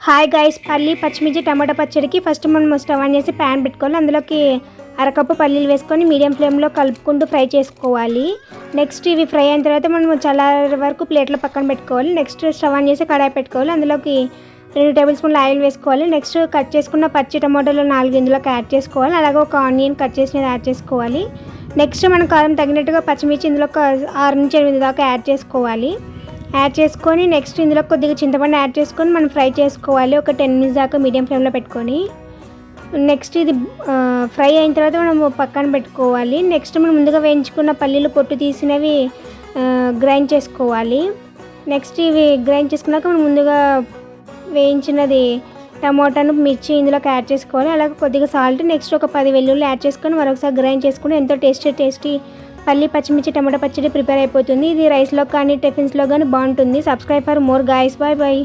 Hi guys, పల్లి పచ్చిమిర్చి టమాటా పచ్చడికి ఫస్ట్ మనం స్టవ్ ఆన్ చేసి ప్యాన్ పెట్టుకోవాలి. అందులోకి అరకప్పు పల్లీలు వేసుకొని మీడియం ఫ్లేమ్లో కలుపుకుంటూ ఫ్రై చేసుకోవాలి. నెక్స్ట్ ఇవి ఫ్రై అయిన తర్వాత మనం చాలా వరకు ప్లేట్లో పక్కన పెట్టుకోవాలి. నెక్స్ట్ స్టవ్ ఆన్ చేసి కడాయి పెట్టుకోవాలి. అందులోకి 2 టేబుల్ స్పూన్ల ఆయిల్ వేసుకోవాలి. నెక్స్ట్ కట్ చేసుకున్న పచ్చి టమాటాలు 4 ఇందులోకి యాడ్ చేసుకోవాలి. అలాగే ఒక ఆనియన్ కట్ చేసినది యాడ్ చేసుకోవాలి. నెక్స్ట్ మనం కారం తగినట్టుగా పచ్చిమిర్చి ఇందులో 6 నుంచి 8 దాకా యాడ్ చేసుకోవాలి. యాడ్ చేసుకొని నెక్స్ట్ ఇందులో కొద్దిగా చింతపండు యాడ్ చేసుకొని మనం ఫ్రై చేసుకోవాలి. ఒక 10 మినిట్స్ దాకా మీడియం ఫ్లేమ్లో పెట్టుకొని నెక్స్ట్ ఇది ఫ్రై అయిన తర్వాత మనం పక్కన పెట్టుకోవాలి. నెక్స్ట్ మనం ముందుగా వేయించుకున్న పల్లీలు పొట్టు తీసినవి గ్రైండ్ చేసుకోవాలి. నెక్స్ట్ ఇవి గ్రైండ్ చేసుకున్నాక మనం ముందుగా వేయించినది టమోటాను మిర్చి ఇందులోకి యాడ్ చేసుకోవాలి. అలాగే కొద్దిగా సాల్ట్, నెక్స్ట్ ఒక 10 వెల్లుల్లి యాడ్ చేసుకొని మరొకసారి గ్రైండ్ చేసుకుని ఎంతో టేస్టీ పల్లి పచ్చిమిర్చి టమాటా పచ్చడి ప్రిపేర్ అయిపోతుంది. ఇది రైస్లో కానీ టిఫిన్స్లో కానీ బాగుంటుంది. Subscribe for more guys. Bye bye.